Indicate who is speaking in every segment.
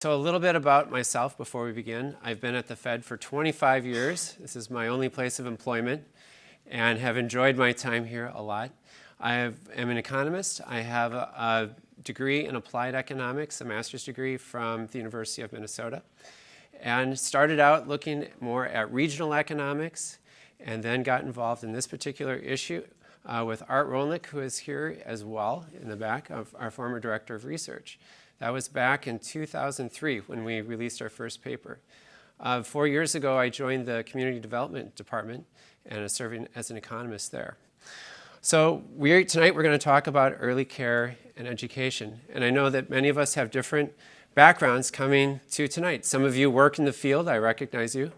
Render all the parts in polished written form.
Speaker 1: So a little bit about myself before we begin. I've been at the Fed for 25 years. This is my only place of employment and have enjoyed my time here a lot. I am an economist. I have a degree in applied economics, a master's degree from the University of Minnesota, and started out looking more at regional economics and then got involved in this particular issue with Art Rolnick, who is here as well in the back, of our former director of research. That was back in 2003 when we released our first paper. 4 years ago, I joined the Community Development Department and is serving as an economist there. So tonight we're going to talk about early care and education. And I know that many of us have different backgrounds coming to tonight. Some of you work in the field, I recognize you.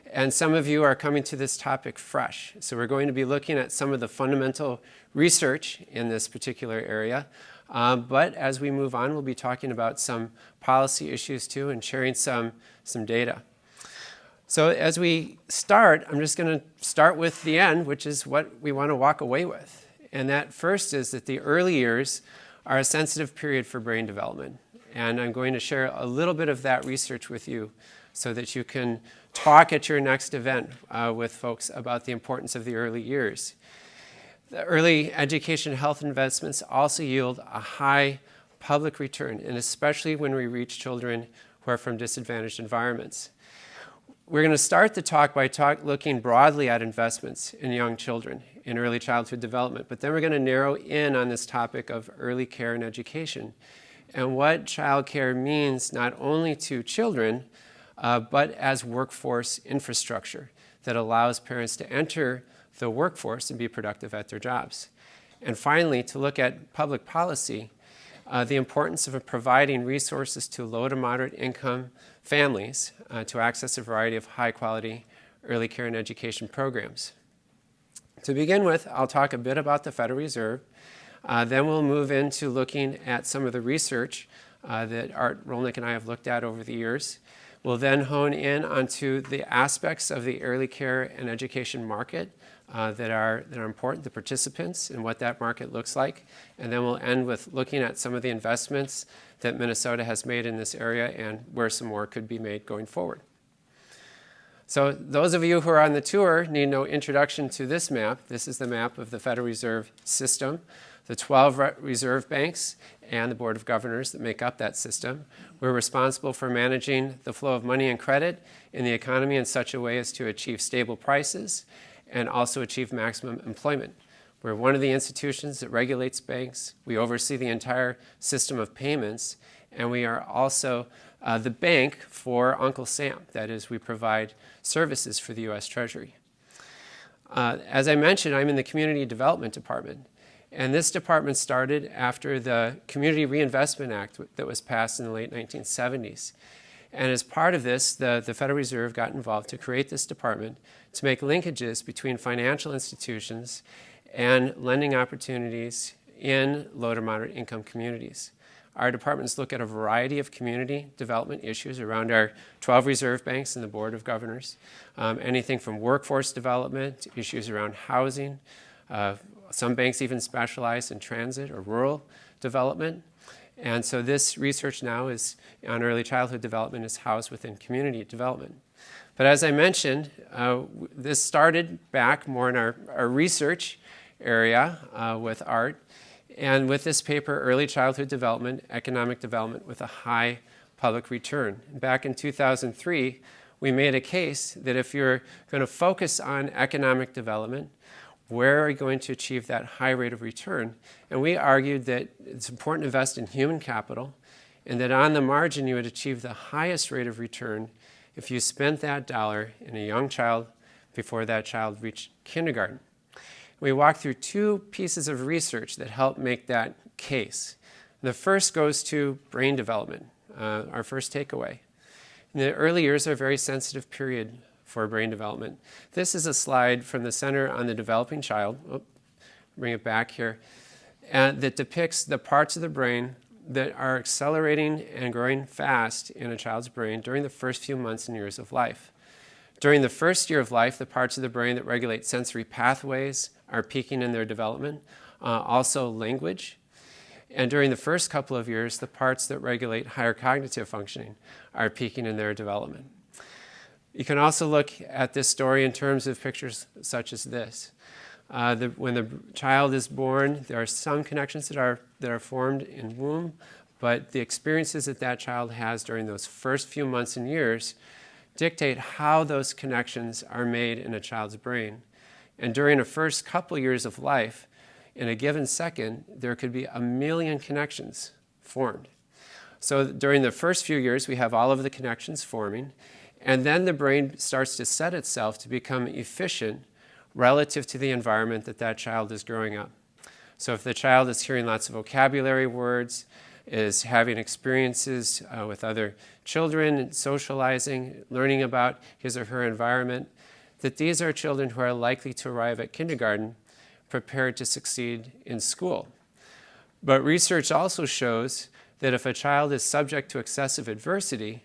Speaker 1: And some of you are coming to this topic fresh. So we're going to be looking at some of the fundamental research in this particular area. But as we move on, we'll be talking about some policy issues too and sharing some data. So as we start, I'm just going to start with the end, which is what we want to walk away with. And that first is that the early years are a sensitive period for brain development. And I'm going to share a little bit of that research with you so that you can talk at your next event with folks about the importance of the early years. The early education health investments also yield a high public return, and especially when we reach children who are from disadvantaged environments. We're going to start the talk by looking broadly at investments in young children in early childhood development, but then we're going to narrow in on this topic of early care and education and what child care means not only to children, but as workforce infrastructure that allows parents to enter the workforce and be productive at their jobs. And finally, to look at public policy, the importance of providing resources to low to moderate income families to access a variety of high quality early care and education programs. To begin with, I'll talk a bit about the Federal Reserve. Then we'll move into looking at some of the research that Art Rolnick and I have looked at over the years. We'll then hone in onto the aspects of the early care and education market that are important, the participants and what that market looks like. And then we'll end with looking at some of the investments that Minnesota has made in this area and where some more could be made going forward. So those of you who are on the tour need no introduction to this map. This is the map of the Federal Reserve System, the 12 reserve banks and the Board of Governors that make up that system. We're responsible for managing the flow of money and credit in the economy in such a way as to achieve stable prices and also achieve maximum employment. We're one of the institutions that regulates banks. We oversee the entire system of payments, and we are also the bank for Uncle Sam. That is, we provide services for the U.S. Treasury. As I mentioned, I'm in the Community Development Department. And this department started after the Community Reinvestment Act that was passed in the late 1970s. And as part of this, the Federal Reserve got involved to create this department to make linkages between financial institutions and lending opportunities in low to moderate income communities. Our departments look at a variety of community development issues around our 12 reserve banks and the Board of Governors, anything from workforce development to issues around housing. Some banks even specialize in transit or rural development. And so this research now is on early childhood development is housed within community development. But as I mentioned, this started back more in our research area with Art. And with this paper, Early Childhood Development, Economic Development with a High Public Return. Back in 2003, we made a case that if you're going to focus on economic development, where are you going to achieve that high rate of return? And we argued that it's important to invest in human capital and that on the margin you would achieve the highest rate of return if you spent that dollar in a young child before that child reached kindergarten. We walked through two pieces of research that help make that case. The first goes to brain development, our first takeaway. The early years are a very sensitive period for brain development. This is a slide from the Center on the Developing Child, bring it back here, that depicts the parts of the brain that are accelerating and growing fast in a child's brain during the first few months and years of life. During the first year of life, the parts of the brain that regulate sensory pathways are peaking in their development, also language. And during the first couple of years, the parts that regulate higher cognitive functioning are peaking in their development. You can also look at this story in terms of pictures such as this. When the child is born, there are some connections that are formed in womb, but the experiences that that child has during those first few months and years dictate how those connections are made in a child's brain. And during the first couple years of life, in a given second, there could be 1 million connections formed. So during the first few years, we have all of the connections forming, and then the brain starts to set itself to become efficient relative to the environment that that child is growing up. So if the child is hearing lots of vocabulary words, is having experiences with other children, socializing, learning about his or her environment, that these are children who are likely to arrive at kindergarten prepared to succeed in school. But research also shows that if a child is subject to excessive adversity,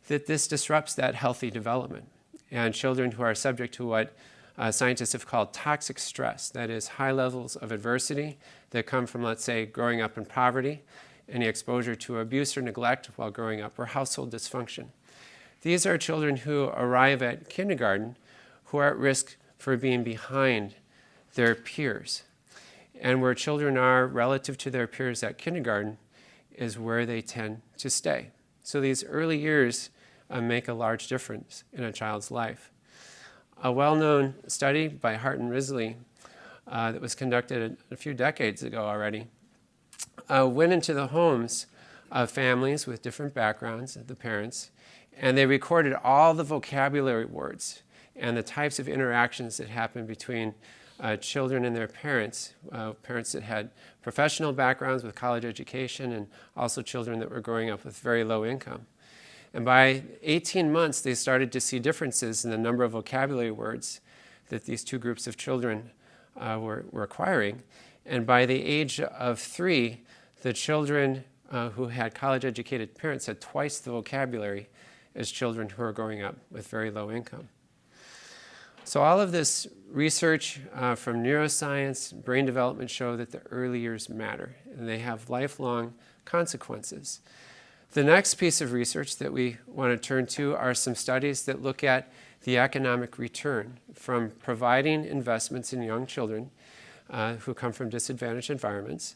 Speaker 1: that this disrupts that healthy development. And children who are subject to what scientists have called toxic stress, that is, high levels of adversity that come from, let's say, growing up in poverty, any exposure to abuse or neglect while growing up, or household dysfunction. These are children who arrive at kindergarten who are at risk for being behind their peers. And where children are relative to their peers at kindergarten is where they tend to stay. So these early years make a large difference in a child's life. A well-known study by Hart and Risley that was conducted a few decades ago already went into the homes of families with different backgrounds, the parents, and they recorded all the vocabulary words and the types of interactions that happened between children and their parents, parents that had professional backgrounds with college education and also children that were growing up with very low income. And by 18 months, they started to see differences in the number of vocabulary words that these two groups of children were acquiring. And by the age of 3, the children who had college-educated parents had twice the vocabulary as children who are growing up with very low income. So all of this research from neuroscience, brain development show that the early years matter, and they have lifelong consequences. The next piece of research that we want to turn to are some studies that look at the economic return from providing investments in young children who come from disadvantaged environments,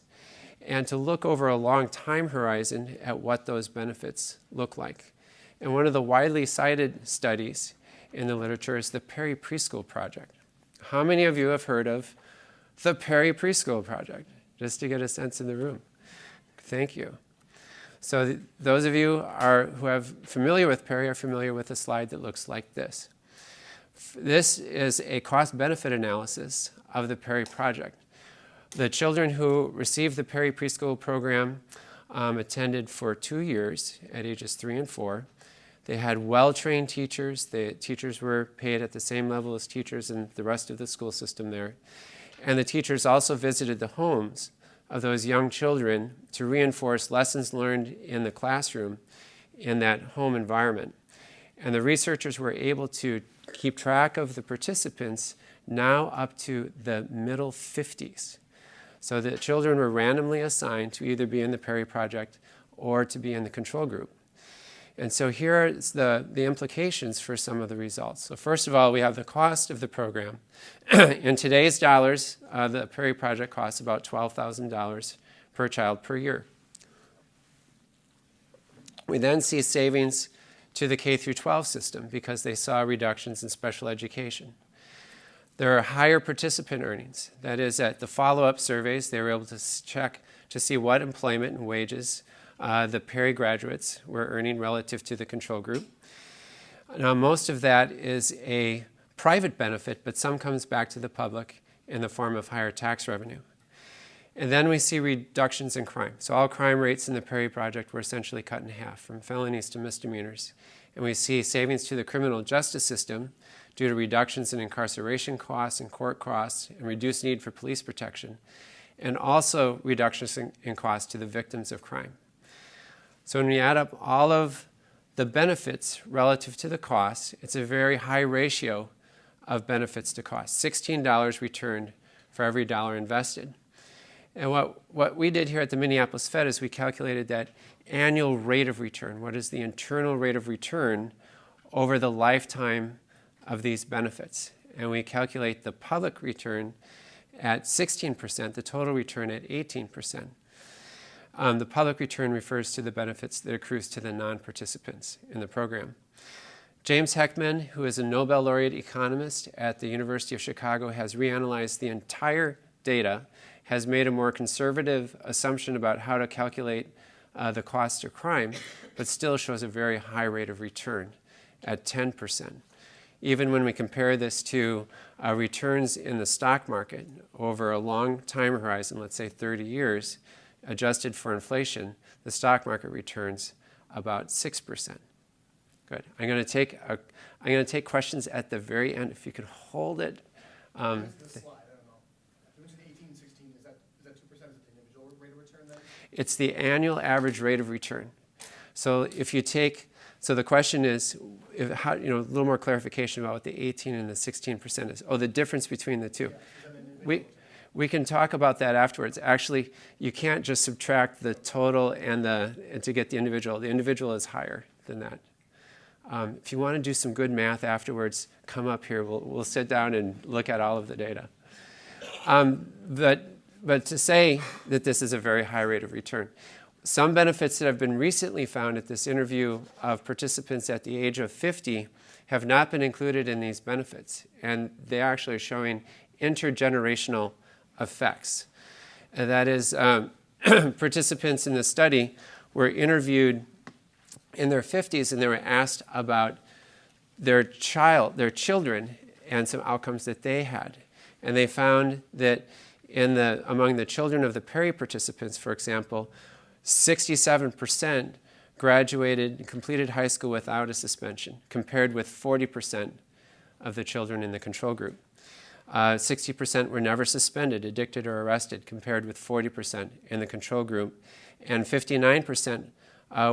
Speaker 1: and to look over a long time horizon at what those benefits look like. And one of the widely cited studies in the literature is the Perry Preschool Project. How many of you have heard of the Perry Preschool Project? Just to get a sense in the room. Thank you. So those of you who are familiar with Perry are familiar with a slide that looks like this. This is a cost-benefit analysis of the Perry Project. The children who received the Perry Preschool program attended for 2 years at ages 3 and 4. They had well-trained teachers. The teachers were paid at the same level as teachers in the rest of the school system there. And the teachers also visited the homes of those young children to reinforce lessons learned in the classroom in that home environment. And the researchers were able to keep track of the participants now up to the middle 50s. So the children were randomly assigned to either be in the Perry Project or to be in the control group. And so here are the implications for some of the results. So first of all, we have the cost of the program. In today's dollars, the Perry Project costs about $12,000 per child per year. We then see savings to the K through 12 system because they saw reductions in special education. There are higher participant earnings. That is, at the follow-up surveys, they were able to check to see what employment and wages the Perry graduates were earning relative to the control group. Now, most of that is a private benefit, but some comes back to the public in the form of higher tax revenue. And then we see reductions in crime. So all crime rates in the Perry Project were essentially cut in half, from felonies to misdemeanors. And we see savings to the criminal justice system due to reductions in incarceration costs and court costs and reduced need for police protection, and also reductions in costs to the victims of crime. So when we add up all of the benefits relative to the costs, it's a very high ratio of benefits to costs. $16 returned for every dollar invested. And what we did here at the Minneapolis Fed is we calculated that annual rate of return. What is the internal rate of return over the lifetime of these benefits? And we calculate the public return at 16%, the total return at 18%. The public return refers to the benefits that accrues to the non-participants in the program. James Heckman, who is a Nobel laureate economist at the University of Chicago, has reanalyzed the entire data, has made a more conservative assumption about how to calculate the cost of crime, but still shows a very high rate of return at 10%. Even when we compare this to returns in the stock market over a long time horizon, let's say 30 years, adjusted for inflation, the stock market returns about 6%. Good. I'm going to take questions at the very end. If you could hold it.
Speaker 2: This slide, I don't know. You mentioned 18, 16. Is that 2%? Is it the individual rate of return then?
Speaker 1: It's the annual average rate of return. So if you take, so the question is, a little more clarification about what the 18 and the 16% is. Oh, the difference between the two. Yeah, we can talk about that afterwards. Actually, you can't just subtract the total and to get the individual. The individual is higher than that. If you want to do some good math afterwards, come up here. We'll sit down and look at all of the data. But to say that this is a very high rate of return. Some benefits that have been recently found at this interview of participants at the age of 50 have not been included in these benefits. And they actually are showing intergenerational effects. And that is, participants in the study were interviewed in their 50s, and they were asked about their children and some outcomes that they had. And they found that among the children of the Perry participants, for example, 67% graduated and completed high school without a suspension, compared with 40% of the children in the control group. 60% were never suspended, addicted, or arrested, compared with 40% in the control group. And 59%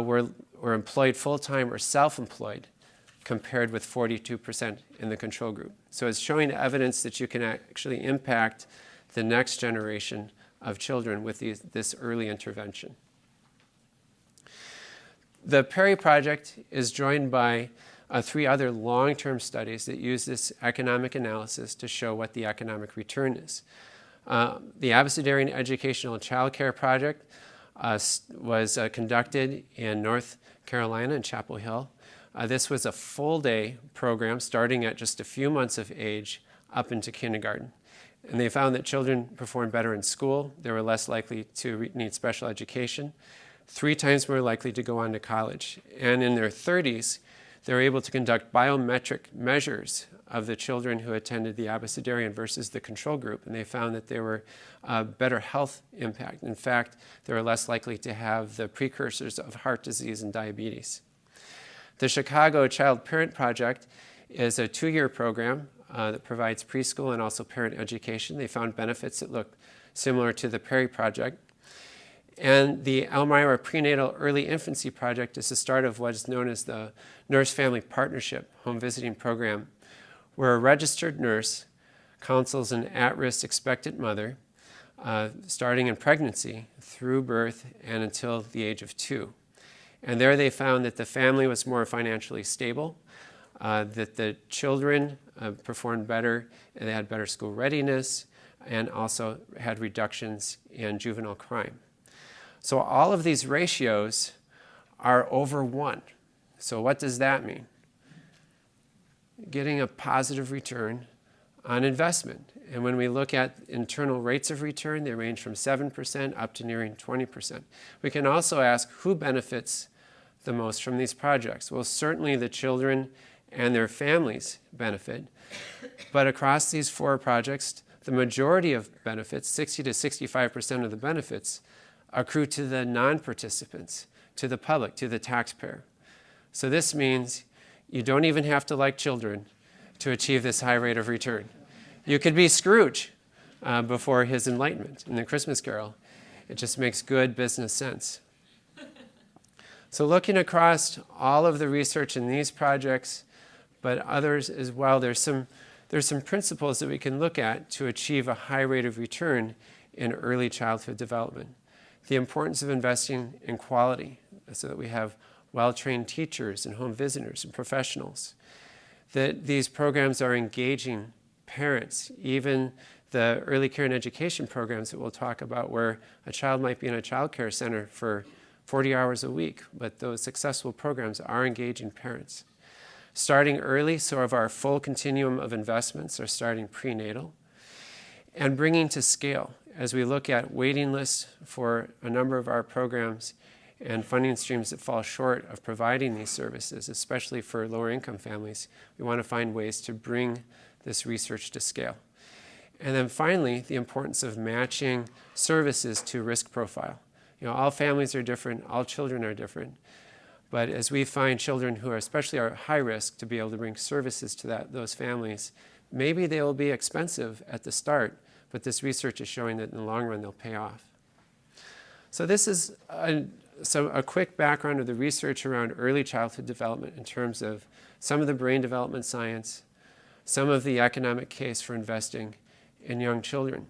Speaker 1: were employed full-time or self-employed, compared with 42% in the control group. So it's showing evidence that you can actually impact the next generation of children with this early intervention. The Perry Project is joined by 3 other long-term studies that use this economic analysis to show what the economic return is. The Abecedarian Educational Child Care Project was conducted in North Carolina in Chapel Hill. This was a full-day program starting at just a few months of age up into kindergarten. And they found that children performed better in school. They were less likely to need special education, 3 times more likely to go on to college. And in their 30s, they were able to conduct biometric measures of the children who attended the Abecedarian versus the control group, and they found that they were better health impact. In fact, they were less likely to have the precursors of heart disease and diabetes. The Chicago Child Parent Project is a 2-year program that provides preschool and also parent education. They found benefits that look similar to the Perry Project. And the Elmira Prenatal Early Infancy Project is the start of what is known as the Nurse Family Partnership Home Visiting Program, where a registered nurse counsels an at-risk expectant mother starting in pregnancy through birth and until the age of 2. And there they found that the family was more financially stable, that the children performed better, and they had better school readiness, and also had reductions in juvenile crime. So all of these ratios are over 1. So what does that mean? Getting a positive return on investment. And when we look at internal rates of return, they range from 7% up to nearing 20%. We can also ask who benefits the most from these projects. Well, certainly the children and their families benefit. But across these 4 projects, the majority of benefits, 60 to 65% of the benefits, accrue to the non-participants, to the public, to the taxpayer. So this means you don't even have to like children to achieve this high rate of return. You could be Scrooge before his enlightenment in the Christmas Carol. It just makes good business sense. So looking across all of the research in these projects, but others as well, there's some principles that we can look at to achieve a high rate of return in early childhood development. The importance of investing in quality so that we have well-trained teachers and home visitors and professionals. That these programs are engaging parents, even the early care and education programs that we'll talk about where a child might be in a child care center for 40 hours a week, but those successful programs are engaging parents. Starting early, so of our full continuum of investments are starting prenatal, and bringing to scale as we look at waiting lists for a number of our programs and funding streams that fall short of providing these services, especially for lower income families. We want to find ways to bring this research to scale. And then finally, the importance of matching services to risk profile. All families are different, all children are different. But as we find children who are especially are high risk to be able to bring services to those families, maybe they will be expensive at the start, but this research is showing that in the long run they'll pay off. So this is a quick background of the research around early childhood development in terms of some of the brain development science, some of the economic case for investing in young children.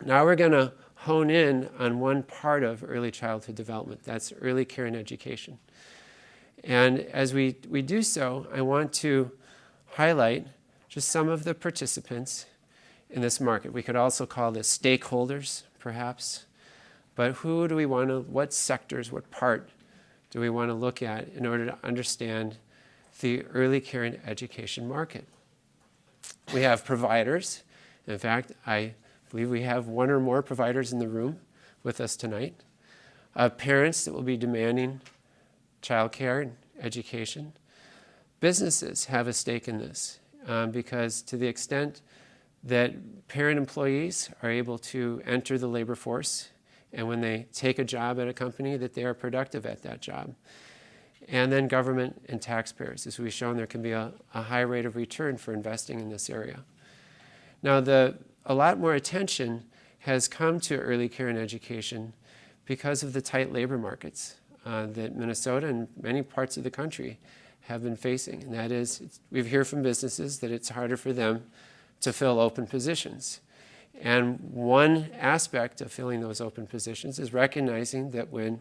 Speaker 1: Now we're going to hone in on one part of early childhood development, that's early care and education. And as we do so, I want to highlight just some of the participants in this market. We could also call this stakeholders, perhaps. But who do we want to, what sectors, what part do we want to look at in order to understand the early care and education market? We have providers. In fact, I believe we have one or more providers in the room with us tonight. Parents that will be demanding childcare and education. Businesses have a stake in this because to the extent that parent employees are able to enter the labor force and when they take a job at a company that they are productive at that job. And then government and taxpayers. As we've shown, there can be a high rate of return for investing in this area. Now, a lot more attention has come to early care and education because of the tight labor markets that Minnesota and many parts of the country have been facing. And that is, we hear from businesses that it's harder for them to fill open positions. And one aspect of filling those open positions is recognizing that when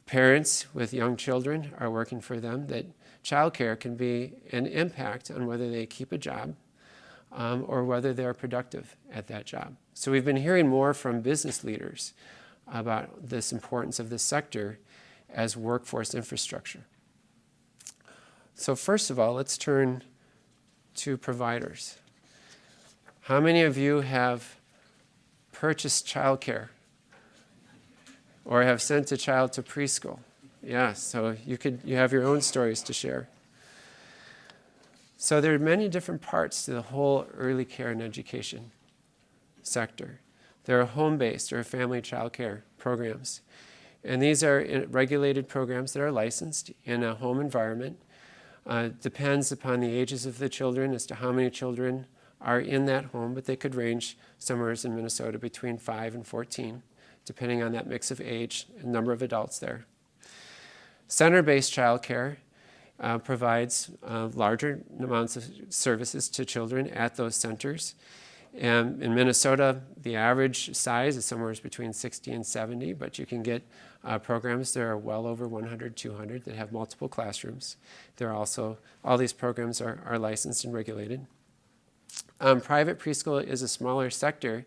Speaker 1: parents with young children are working for them, that childcare can be an impact on whether they keep a job or whether they're productive at that job. So we've been hearing more from business leaders about this importance of this sector as workforce infrastructure. So first of all, let's turn to providers. How many of you have purchased childcare or have sent a child to preschool? Yeah, so you have your own stories to share. So there are many different parts to the whole early care and education sector. There are home-based or family child care programs. And these are regulated programs that are licensed in a home environment. Depends upon the ages of the children as to how many children are in that home, but they could range somewhere in Minnesota between 5 and 14, depending on that mix of age and number of adults there. Center-based child care provides larger amounts of services to children at those centers. And in Minnesota, the average size is somewhere between 60 and 70, but you can get programs that are well over 100, 200 that have multiple classrooms. There are also, all these programs are licensed and regulated. Private preschool is a smaller sector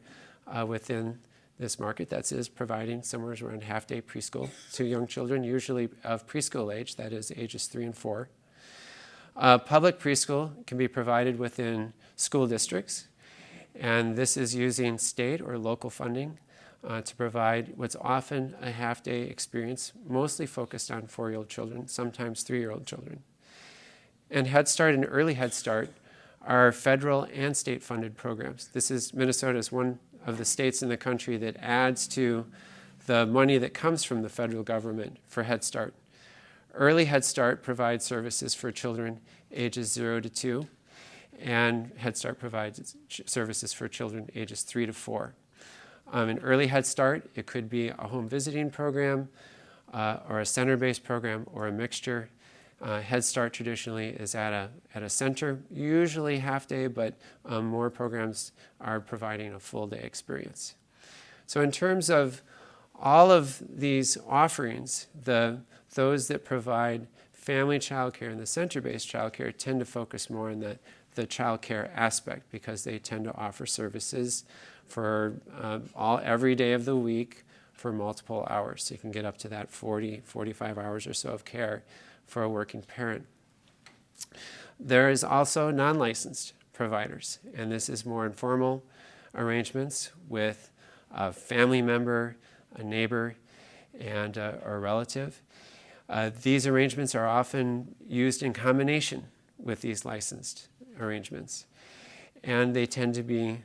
Speaker 1: within this market that is providing somewhere around half-day preschool to young children, usually of preschool age, that is ages 3 and 4. Public preschool can be provided within school districts, and this is using state or local funding to provide what's often a half-day experience, mostly focused on 4-year-old children, sometimes 3-year-old children. And Head Start and Early Head Start are federal and state-funded programs. Minnesota is one of the states in the country that adds to the money that comes from the federal government for Head Start. Early Head Start provides services for children ages 0 to 2, and Head Start provides services for children ages 3 to 4. In Early Head Start, it could be a home visiting program or a center-based program or a mixture. Head Start traditionally is at a center, usually half-day, but more programs are providing a full-day experience. So in terms of all of these offerings, those that provide family childcare and the center-based childcare tend to focus more on the childcare aspect because they tend to offer services for every day of the week for multiple hours. So you can get up to that 40, 45 hours or so of care for a working parent. There is also non-licensed providers, and this is more informal arrangements with a family member, a neighbor, and or a relative. These arrangements are often used in combination with these licensed arrangements, and they tend to be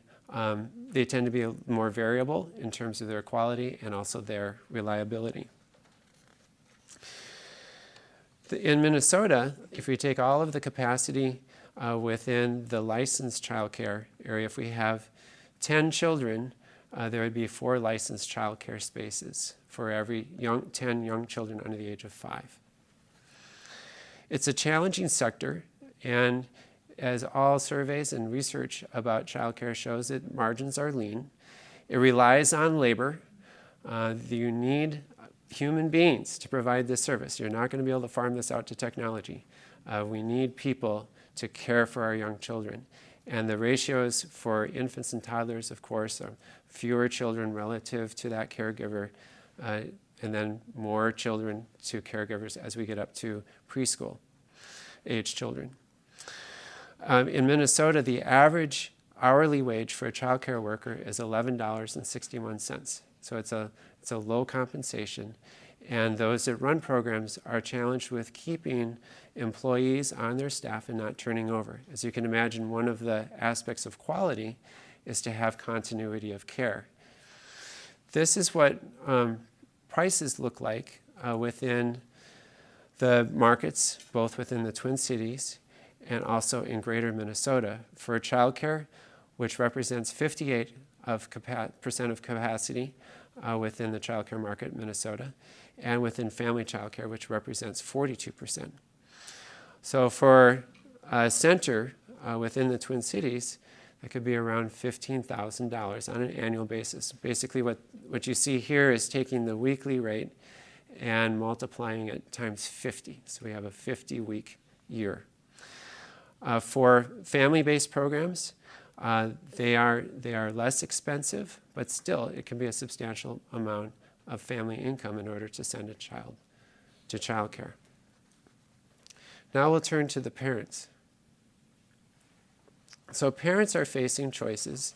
Speaker 1: more variable in terms of their quality and also their reliability. In Minnesota, if we take all of the capacity within the licensed childcare area, if we have 10 children, there would be 4 licensed childcare spaces for every 10 young children under the age of 5. It's a challenging sector, and as all surveys and research about childcare shows, that margins are lean. It relies on labor. You need human beings to provide this service. You're not going to be able to farm this out to technology. We need people to care for our young children. And the ratios for infants and toddlers, of course, are fewer children relative to that caregiver, and then more children to caregivers as we get up to preschool age children. In Minnesota, the average hourly wage for a child care worker is $11.61. So it's a low compensation. And those that run programs are challenged with keeping employees on their staff and not turning over. As you can imagine, one of the aspects of quality is to have continuity of care. This is what prices look like within the markets, both within the Twin Cities and also in greater Minnesota for childcare, which represents 58% of capacity within the childcare market in Minnesota, and within family childcare, which represents 42%. So for a center within the Twin Cities, that could be around $15,000 on an annual basis. Basically what you see here is taking the weekly rate and multiplying it times 50. So we have a 50-week year. For family-based programs, they are less expensive, but still it can be a substantial amount of family income in order to send a child to childcare. Now we'll turn to the parents. So parents are facing choices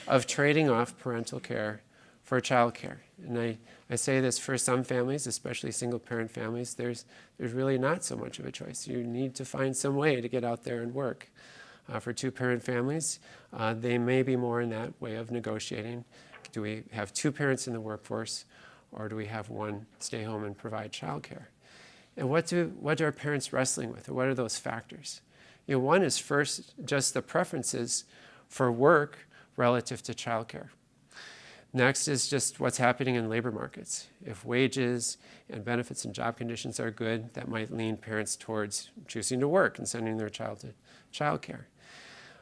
Speaker 1: of trading off parental care for childcare. And I say this for some families, especially single-parent families, there's really not so much of a choice. You need to find some way to get out there and work. For two-parent families, they may be more in that way of negotiating. Do we have 2 parents in the workforce, or do we have one stay home and provide childcare? And what are parents wrestling with, or what are those factors? One is first just the preferences for work relative to childcare. Next is just what's happening in labor markets. If wages and benefits and job conditions are good, that might lean parents towards choosing to work and sending their child to childcare.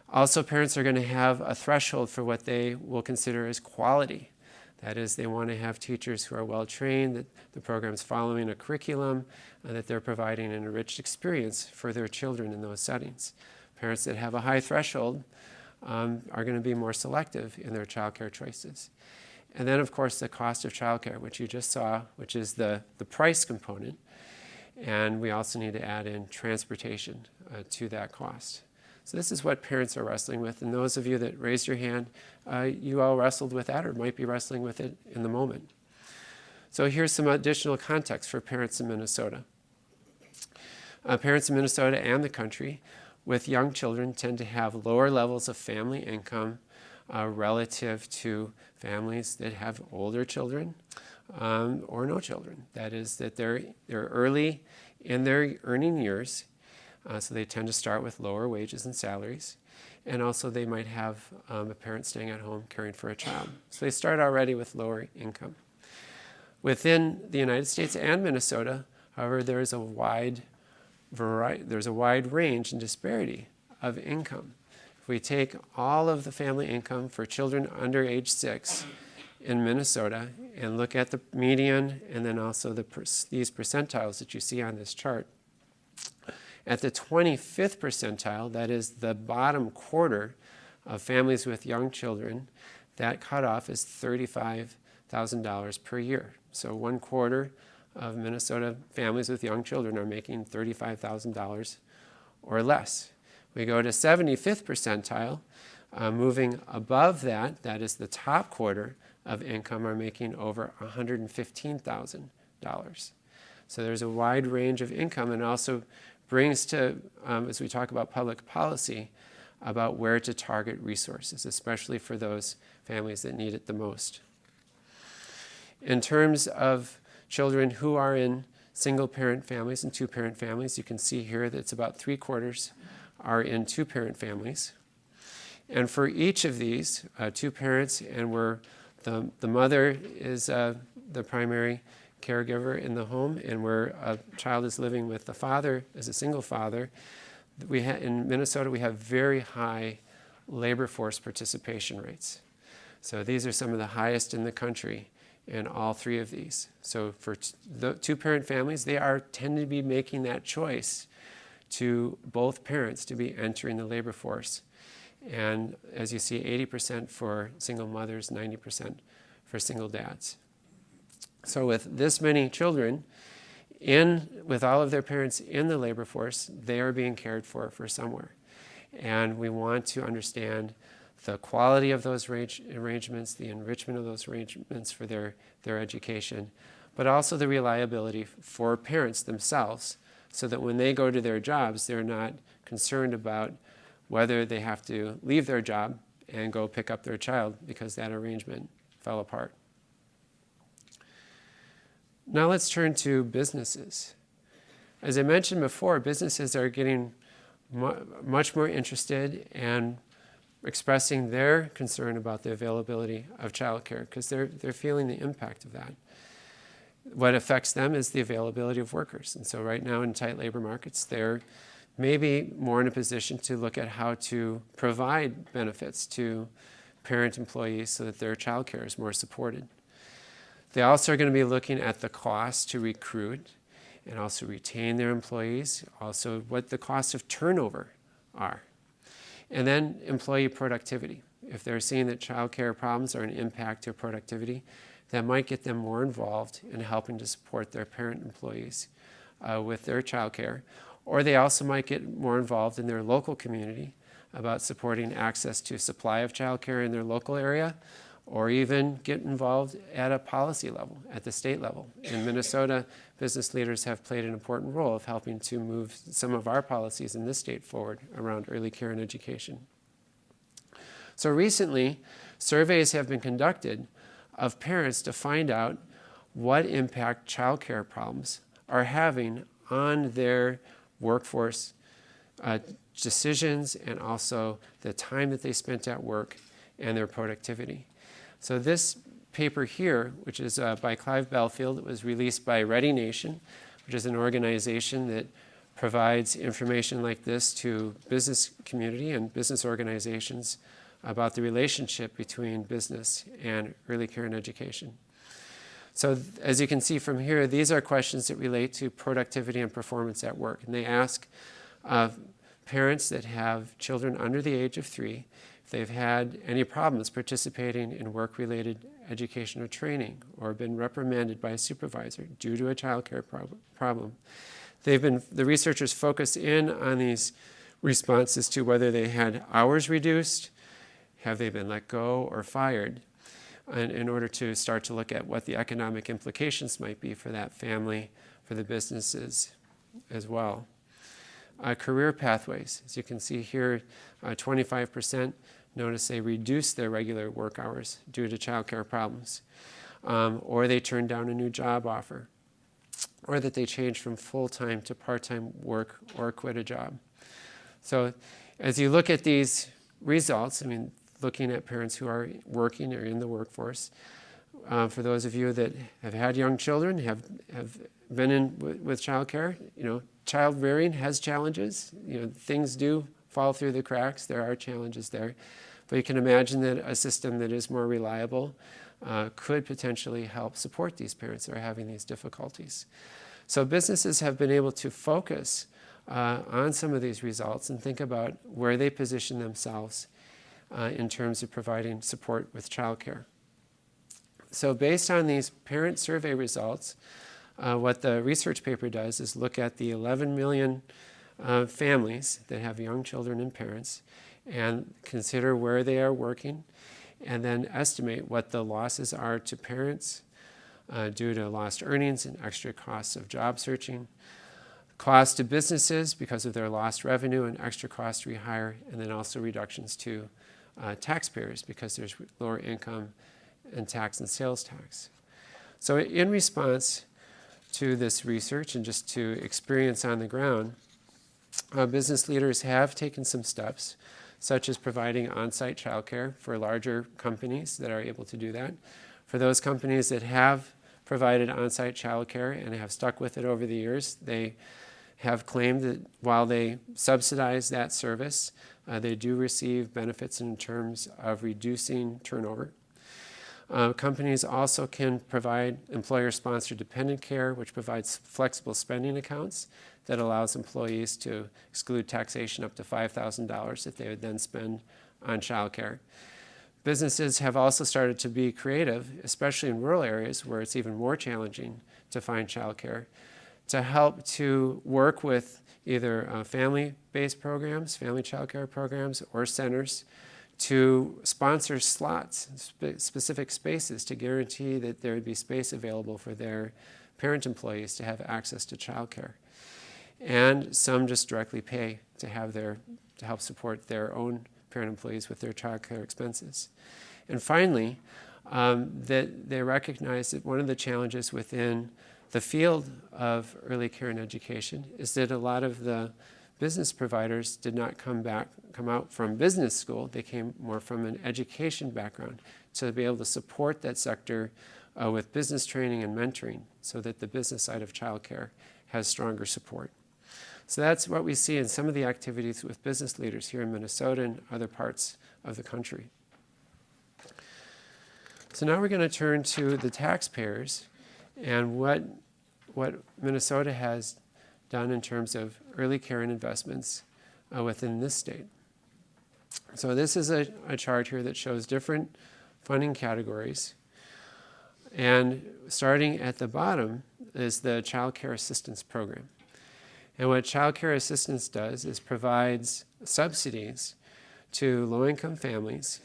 Speaker 1: Also, parents are going to have a threshold for what they will consider as quality. That is, they want to have teachers who are well trained, that the program's following a curriculum, that they're providing an enriched experience for their children in those settings. Parents that have a high threshold are going to be more selective in their childcare choices. And then, of course, the cost of childcare, which you just saw, which is the price component. And we also need to add in transportation to that cost. So this is what parents are wrestling with. And those of you that raised your hand, you all wrestled with that or might be wrestling with it in the moment. So here's some additional context for parents in Minnesota. Parents in Minnesota and the country with young children tend to have lower levels of family income relative to families that have older children or no children. That is, that they're early in their earning years, so they tend to start with lower wages and salaries. And also they might have a parent staying at home caring for a child. So they start already with lower income. Within the United States and Minnesota, however, there's a wide range and disparity of income. If we take all of the family income for children under age 6 in Minnesota and look at the median and then also these percentiles that you see on this chart. At the 25th percentile, that is the bottom quarter of families with young children, that cutoff is $35,000 per year. So 1/4 of Minnesota families with young children are making $35,000 or less. We go to 75th percentile, moving above that, that is the top quarter of income, are making over $115,000. So there's a wide range of income, and also brings to, as we talk about public policy, about where to target resources, especially for those families that need it the most. In terms of children who are in single-parent families and two-parent families, you can see here that it's about 3/4 are in two-parent families. And for each of these, two parents, and where the mother is the primary caregiver in the home, and where a child is living with the father as a single father, in Minnesota we have very high labor force participation rates. So these are some of the highest in the country in all three of these. So for the two-parent families, they tend to be making that choice to both parents to be entering the labor force. And as you see, 80% for single mothers, 90% for single dads. So with this many children, with all of their parents in the labor force, they are being cared for somewhere. And we want to understand the quality of those arrangements, the enrichment of those arrangements for their education, but also the reliability for parents themselves, so that when they go to their jobs, they're not concerned about whether they have to leave their job and go pick up their child because that arrangement fell apart. Now let's turn to businesses. As I mentioned before, businesses are getting much more interested and expressing their concern about the availability of childcare because they're feeling the impact of that. What affects them is the availability of workers. And so right now in tight labor markets, they're maybe more in a position to look at how to provide benefits to parent employees so that their childcare is more supported. They also are going to be looking at the cost to recruit and also retain their employees, also what the costs of turnover are. And then employee productivity. If they're seeing that childcare problems are an impact to productivity, that might get them more involved in helping to support their parent employees with their childcare. Or they also might get more involved in their local community about supporting access to supply of childcare in their local area, or even get involved at a policy level, at the state level. In Minnesota, business leaders have played an important role of helping to move some of our policies in this state forward around early care and education. So recently, surveys have been conducted of parents to find out what impact childcare problems are having on their workforce decisions, and also the time that they spent at work and their productivity. So this paper here, which is by Clive Belfield, it was released by Ready Nation, which is an organization that provides information like this to business community and business organizations about the relationship between business and early care and education. So as you can see from here, these are questions that relate to productivity and performance at work. And they ask parents that have children under the age of 3 if they've had any problems participating in work-related education or training, or been reprimanded by a supervisor due to a childcare problem. The researchers focus in on these responses to whether they had hours reduced, have they been let go or fired, and in order to start to look at what the economic implications might be for that family, for the businesses as well. Career pathways. As you can see here, 25% notice they reduced their regular work hours due to childcare problems, or they turned down a new job offer, or that they changed from full-time to part-time work or quit a job. So as you look at these results, I mean, looking at parents who are working or in the workforce, for those of you that have had young children, have been in with childcare, child rearing has challenges. Things do fall through the cracks. There are challenges there. But you can imagine that a system that is more reliable could potentially help support these parents that are having these difficulties. So businesses have been able to focus on some of these results and think about where they position themselves in terms of providing support with childcare. So based on these parent survey results, what the research paper does is look at the 11 million families that have young children and parents and consider where they are working and then estimate what the losses are to parents due to lost earnings and extra costs of job searching, cost to businesses because of their lost revenue and extra cost to rehire, and then also reductions to taxpayers because there's lower income and tax and sales tax. So in response to this research and just to experience on the ground, business leaders have taken some steps, such as providing on-site childcare for larger companies that are able to do that. For those companies that have provided on-site childcare and have stuck with it over the years, they have claimed that while they subsidize that service, they do receive benefits in terms of reducing turnover. Companies also can provide employer-sponsored dependent care, which provides flexible spending accounts that allows employees to exclude taxation up to $5,000 that they would then spend on childcare. Businesses have also started to be creative, especially in rural areas where it's even more challenging to find childcare, to help to work with either family-based programs, family childcare programs, or centers to sponsor slots, specific spaces to guarantee that there would be space available for their parent employees to have access to childcare. And some just directly pay to help support their own parent employees with their childcare expenses. And finally, that they recognize that one of the challenges within the field of early care and education is that a lot of the business providers did not come out from business school. They came more from an education background to be able to support that sector with business training and mentoring so that the business side of childcare has stronger support. So that's what we see in some of the activities with business leaders here in Minnesota and other parts of the country. So now we're going to turn to the taxpayers and what Minnesota has done in terms of early care and investments within this state. So this is a chart here that shows different funding categories. And starting at the bottom is the Child Care Assistance Program. And what Child Care Assistance does is provides subsidies to low-income families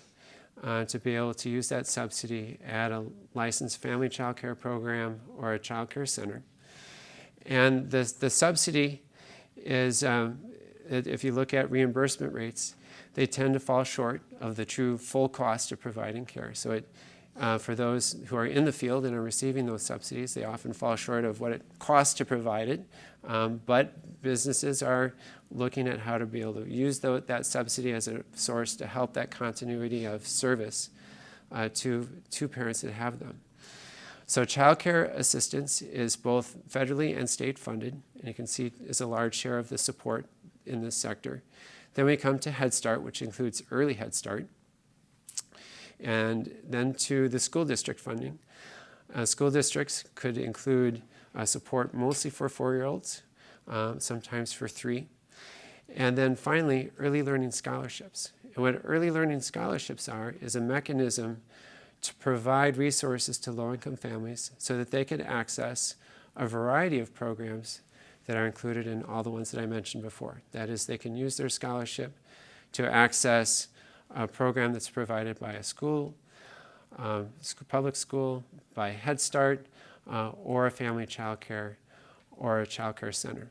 Speaker 1: to be able to use that subsidy at a licensed family child care program or a child care center. And the subsidy is, if you look at reimbursement rates, they tend to fall short of the true full cost of providing care. So for those who are in the field and are receiving those subsidies, they often fall short of what it costs to provide it. But businesses are looking at how to be able to use that subsidy as a source to help that continuity of service to parents that have them. So child care assistance is both federally and state funded, and you can see is a large share of the support in this sector. Then we come to Head Start, which includes early Head Start, and then to the school district funding. School districts could include support mostly for 4-year-olds, sometimes for 3. And then finally, early learning scholarships. And what early learning scholarships are is a mechanism to provide resources to low-income families so that they can access a variety of programs that are included in all the ones that I mentioned before. That is, they can use their scholarship to access a program that's provided by a school, public school, by Head Start, or a family child care or a child care center.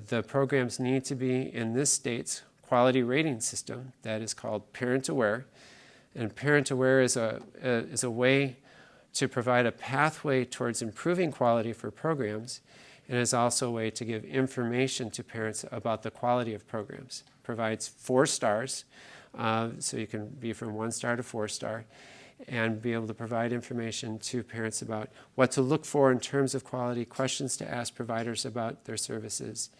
Speaker 1: The programs need to be in this state's quality rating system that is called Parent Aware. And Parent Aware is a way to provide a pathway towards improving quality for programs, and is also a way to give information to parents about the quality of programs. It provides 4 stars, so you can be from 1 star to 4 star, and be able to provide information to parents about what to look for in terms of quality, questions to ask providers about their services.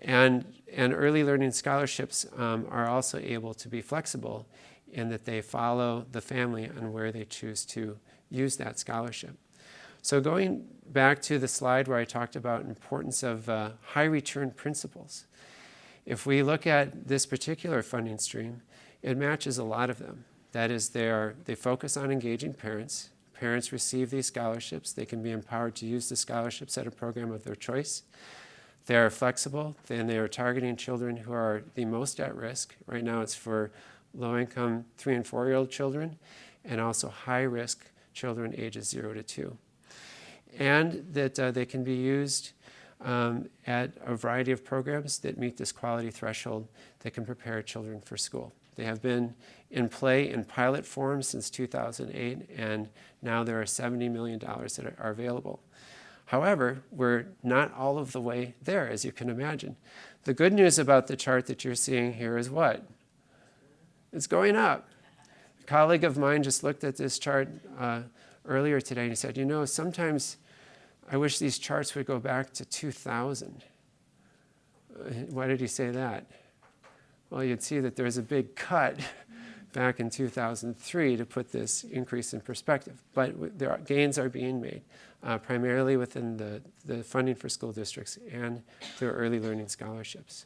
Speaker 1: And early learning scholarships are also able to be flexible and that they follow the family on where they choose to use that scholarship. So going back to the slide where I talked about importance of high return principles, if we look at this particular funding stream, it matches a lot of them. That is, they focus on engaging parents. Parents receive these scholarships. They can be empowered to use the scholarships at a program of their choice. They are flexible, and they are targeting children who are the most at risk. Right now it's for low-income 3- and 4-year-old children, and also high-risk children ages 0 to 2. And that they can be used at a variety of programs that meet this quality threshold that can prepare children for school. They have been in play in pilot form since 2008, and now there are $70 million that are available. However, we're not all of the way there, as you can imagine. The good news about the chart that you're seeing here is what? It's going up. A colleague of mine just looked at this chart earlier today, and he said, you know, sometimes I wish these charts would go back to 2000. Why did he say that? Well, you'd see that there's a big cut back in 2003 to put this increase in perspective. But gains are being made, primarily within the funding for school districts and through early learning scholarships.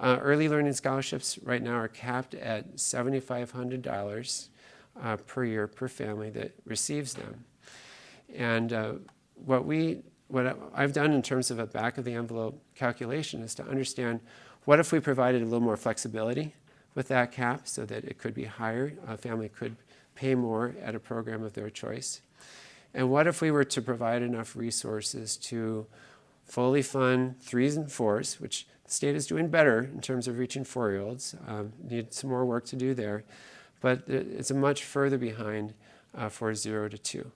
Speaker 1: Early learning scholarships right now are capped at $7,500 per year per family that receives them. And what I've done in terms of a back-of-the-envelope calculation is to understand what if we provided a little more flexibility with that cap so that it could be higher, a family could pay more at a program of their choice. And what if we were to provide enough resources to fully fund 3s and 4s, which the state is doing better in terms of reaching 4-year-olds, need some more work to do there, but it's much further behind for 0 to 2.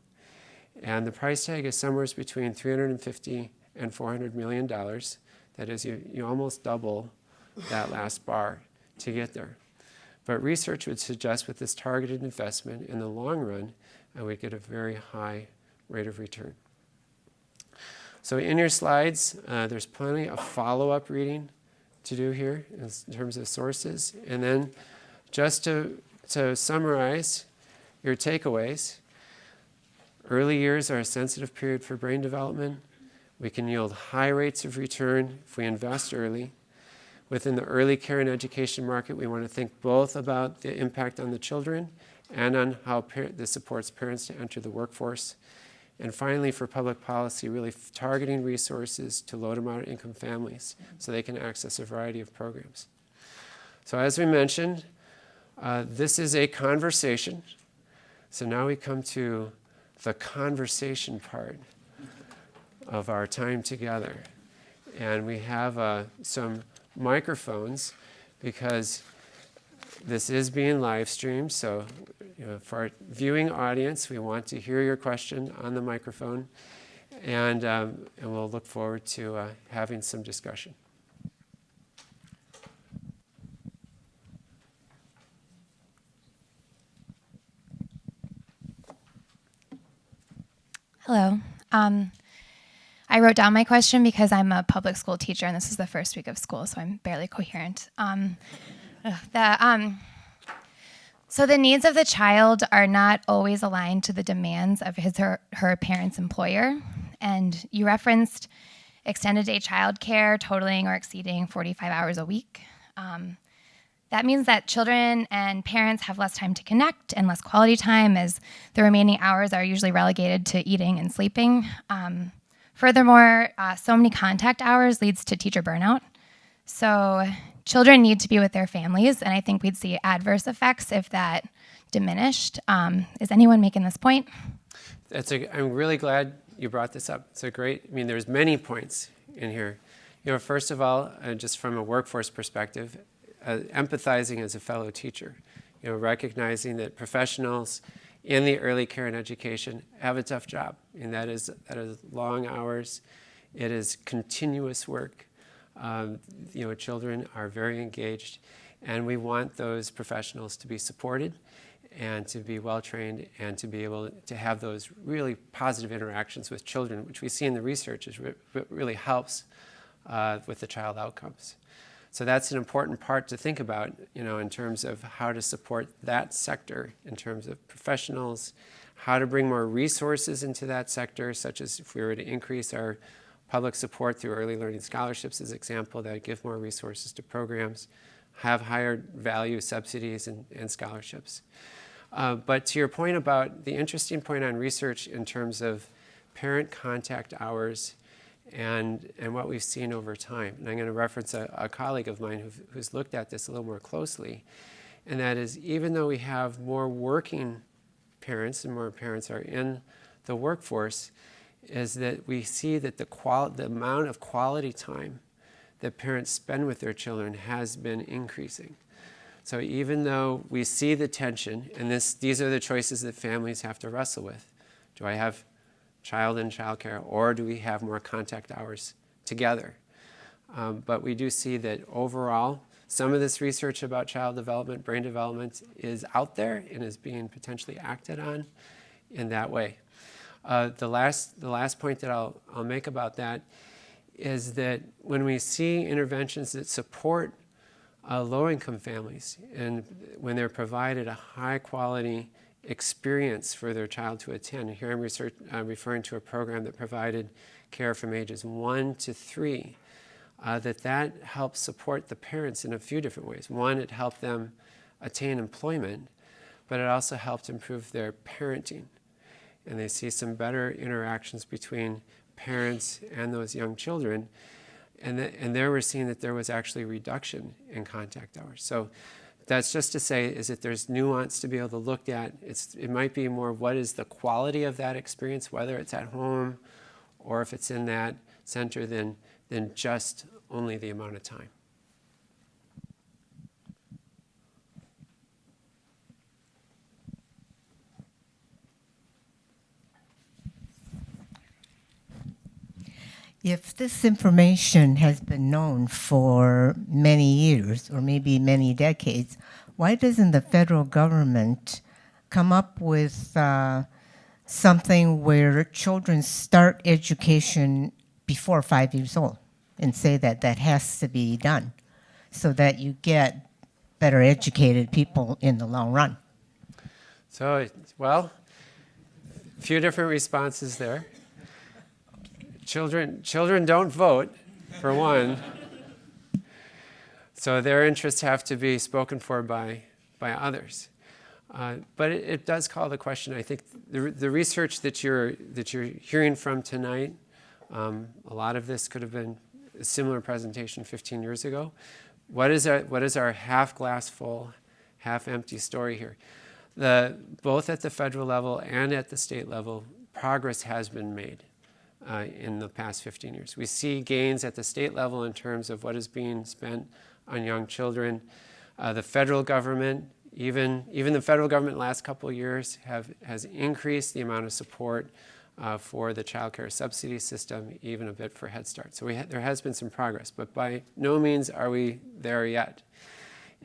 Speaker 1: And the price tag is somewhere between $350 and $400 million. That is, you almost double that last bar to get there. But research would suggest with this targeted investment in the long run, we get a very high rate of return. So in your slides, there's plenty of follow-up reading to do here in terms of sources. And then just to summarize your takeaways, early years are a sensitive period for brain development. We can yield high rates of return if we invest early. Within the early care and education market, we want to think both about the impact on the children and on how this supports parents to enter the workforce. And finally, for public policy, really targeting resources to low to moderate income families so they can access a variety of programs. So as we mentioned, this is a conversation. So now we come to the conversation part of our time together. And we have some microphones because this is being live streamed. So for our viewing audience, we want to hear your question on the microphone. And we'll look forward to having some discussion.
Speaker 3: Hello. I wrote down my question because I'm a public school teacher and this is the first week of school, so I'm barely coherent. So the needs of the child are not always aligned to the demands of his or her parent's employer. And you referenced extended day childcare totaling or exceeding 45 hours a week. That means that children and parents have less time to connect and less quality time, as the remaining hours are usually relegated to eating and sleeping. Furthermore, so many contact hours leads to teacher burnout. So children need to be with their families, and I think we'd see adverse effects if that diminished. Is anyone making this point?
Speaker 1: I'm really glad you brought this up. It's there's many points in here. First of all, just from a workforce perspective, empathizing as a fellow teacher, recognizing that professionals in the early care and education have a tough job, and that is long hours. It is continuous work. Children are very engaged, and we want those professionals to be supported and to be well trained and to be able to have those really positive interactions with children, which we see in the research is really helps with the child outcomes. So that's an important part to think about, in terms of how to support that sector, in terms of professionals, how to bring more resources into that sector, such as if we were to increase our public support through early learning scholarships, as an example, that would give more resources to programs, have higher value subsidies and scholarships. But to your point about the interesting point on research in terms of parent contact hours and what we've seen over time. And I'm going to reference a colleague of mine who's looked at this a little more closely. And that is, even though we have more working parents and more parents are in the workforce, is that we see that the amount of quality time that parents spend with their children has been increasing. So even though we see the tension, and these are the choices that families have to wrestle with. Do I have child in childcare, or do we have more contact hours together? But we do see that overall, some of this research about child development, brain development, is out there and is being potentially acted on in that way. The last point that I'll make about that is that when we see interventions that support low-income families, and when they're provided a high-quality experience for their child to attend, and here I'm referring to a program that provided care from ages 1 to 3, that helps support the parents in a few different ways. One, it helped them attain employment, but it also helped improve their parenting. And they see some better interactions between parents and those young children. And there we're seeing that there was actually a reduction in contact hours. So that's just to say is that there's nuance to be able to look at. It might be more what is the quality of that experience, whether it's at home or if it's in that center, than just only the amount of time.
Speaker 4: If this information has been known for many years or maybe many decades, why doesn't the federal government come up with something where children start education before 5 years old and say that has to be done so that you get better educated people in the long run?
Speaker 1: So, well, a few different responses there. Children don't vote, for one. So their interests have to be spoken for by others. But it does call the question. I think the research that you're hearing from tonight, a lot of this could have been a similar presentation 15 years ago. What is our half glass full, half empty story here? Both at the federal level and at the state level, progress has been made in the past 15 years. We see gains at the state level in terms of what is being spent on young children. The federal government, even the federal government last couple of years has increased the amount of support for the child care subsidy system, even a bit for Head Start. So there has been some progress, but by no means are we there yet.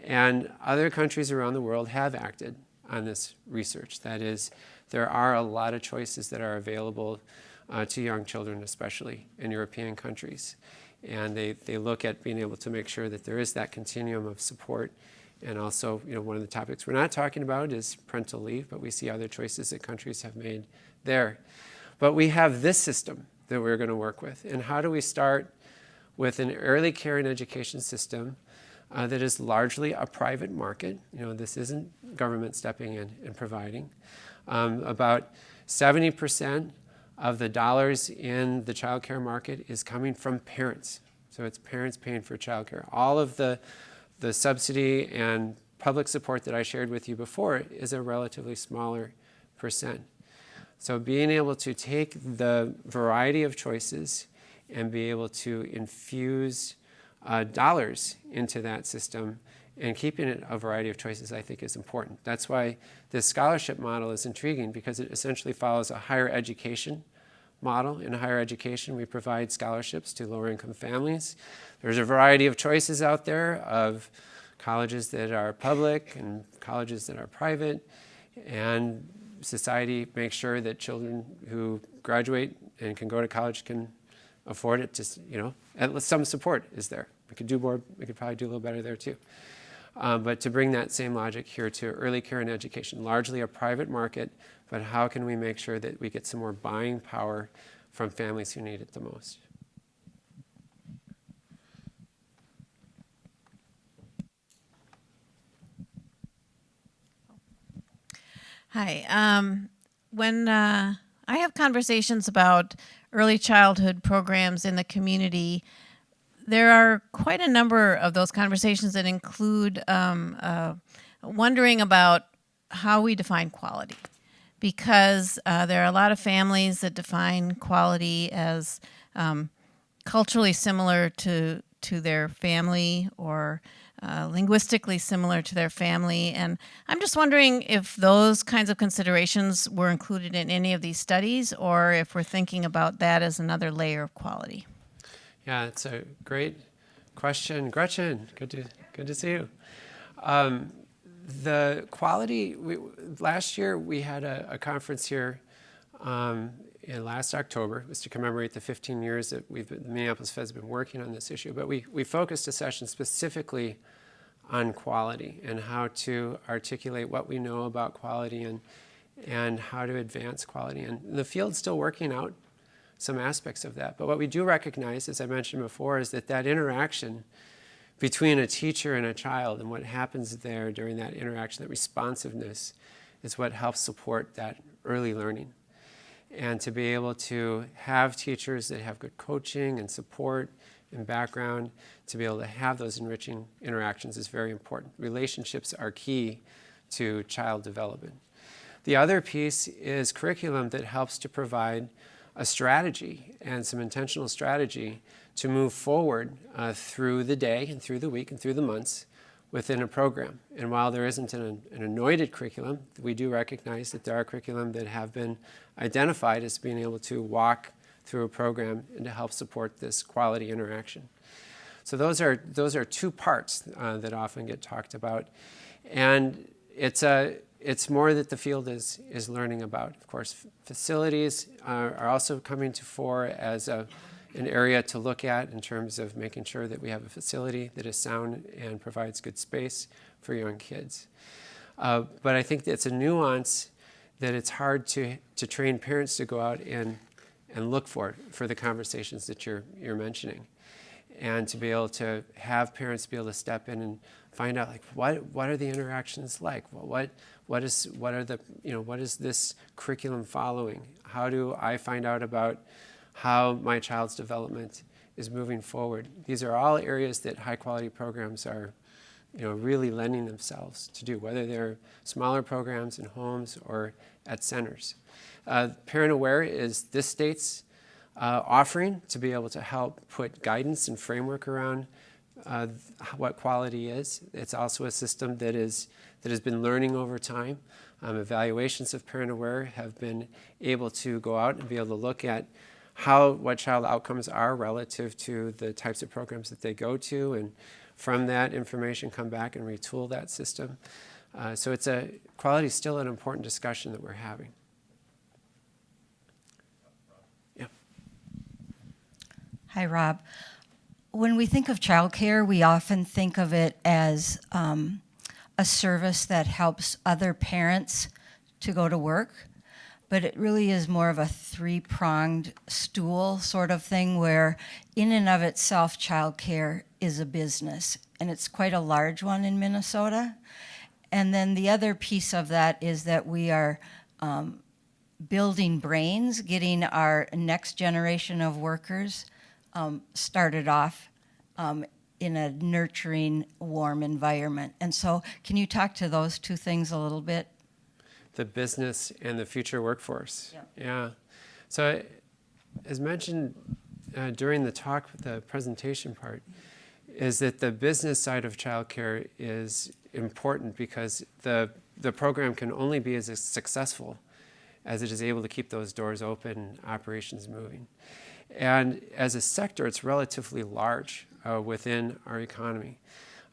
Speaker 1: And other countries around the world have acted on this research. That is, there are a lot of choices that are available to young children, especially in European countries. And they look at being able to make sure that there is that continuum of support. And also, one of the topics we're not talking about is parental leave, but we see other choices that countries have made there. But we have this system that we're going to work with. And how do we start with an early care and education system that is largely a private market? This isn't government stepping in and providing. About 70% of the dollars in the child care market is coming from parents. So it's parents paying for child care. All of the subsidy and public support that I shared with you before is a relatively smaller percent. So being able to take the variety of choices and be able to infuse dollars into that system and keeping it a variety of choices, I think, is important. That's why this scholarship model is intriguing, because it essentially follows a higher education model. In higher education, we provide scholarships to lower income families. There's a variety of choices out there of colleges that are public and colleges that are private, and society makes sure that children who graduate and can go to college can afford it. At least some support is there. We could do more. We could probably do a little better there too. But to bring that same logic here to early care and education, largely a private market, but how can we make sure that we get some more buying power from families who need it the most?
Speaker 5: Hi. When I have conversations about early childhood programs in the community, there are quite a number of those conversations that include wondering about how we define quality. Because there are a lot of families that define quality as culturally similar to their family or linguistically similar to their family. And I'm just wondering if those kinds of considerations were included in any of these studies, or if we're thinking about that as another layer of quality.
Speaker 1: Yeah, it's a great question. Gretchen, good to see you. The quality, last year we had a conference here in last October. It was to commemorate the 15 years that the Minneapolis Fed's been working on this issue. But we focused a session specifically on quality and how to articulate what we know about quality and how to advance quality. And the field's still working out some aspects of that. But what we do recognize, as I mentioned before, is that interaction between a teacher and a child and what happens there during that interaction, that responsiveness, is what helps support that early learning. And to be able to have teachers that have good coaching and support and background, to be able to have those enriching interactions is very important. Relationships are key to child development. The other piece is curriculum that helps to provide a strategy and some intentional strategy to move forward through the day and through the week and through the months within a program. And while there isn't an anointed curriculum, we do recognize that there are curriculum that have been identified as being able to walk through a program and to help support this quality interaction. So those are two parts that often get talked about. And it's more that the field is learning about. Of course, facilities are also coming to fore as an area to look at in terms of making sure that we have a facility that is sound and provides good space for young kids. But I think it's a nuance that it's hard to train parents to go out and look for the conversations that you're mentioning, and to be able to have parents be able to step in and find out, like, what are the interactions like? What is this curriculum following? How do I find out about how my child's development is moving forward? These are all areas that high quality programs are really lending themselves to do, whether they're smaller programs in homes or at centers. Parent Aware is this state's offering to be able to help put guidance and framework around what quality is. It's also a system that has been learning over time. Evaluations of Parent Aware have been able to go out and be able to look at what child outcomes are relative to the types of programs that they go to, and from that information come back and retool that system. So quality is still an important discussion that we're having. Yeah.
Speaker 6: Hi, Rob. When we think of childcare, we often think of it as a service that helps other parents to go to work, but it really is more of a three-pronged stool sort of thing, where in and of itself, childcare is a business, and it's quite a large one in Minnesota. And then the other piece of that is that we are building brains, getting our next generation of workers started off in a nurturing, warm environment. And so can you talk to those two things a little bit?
Speaker 1: The business and the future workforce.
Speaker 6: Yeah.
Speaker 1: So as mentioned during the presentation part, is that the business side of childcare is important because the program can only be as successful as it is able to keep those doors open, operations moving. And as a sector, it's relatively large within our economy.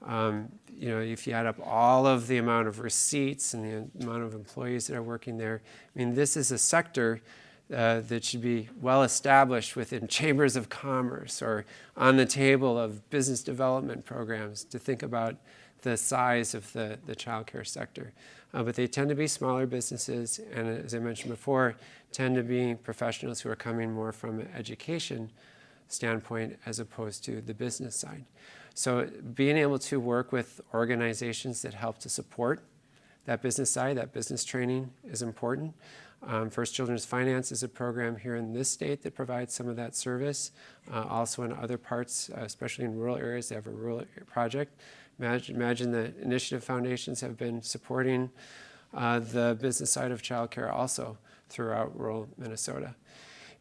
Speaker 1: If you add up all of the amount of receipts and the amount of employees that are working there, I mean, this is a sector that should be well established within chambers of commerce or on the table of business development programs to think about the size of the child care sector. But they tend to be smaller businesses, and as I mentioned before, tend to be professionals who are coming more from an education standpoint as opposed to the business side. So being able to work with organizations that help to support that business side, that business training is important. First Children's Finance is a program here in this state that provides some of that service. Also in other parts, especially in rural areas, they have a rural project. Imagine the initiative foundations have been supporting the business side of childcare also throughout rural Minnesota.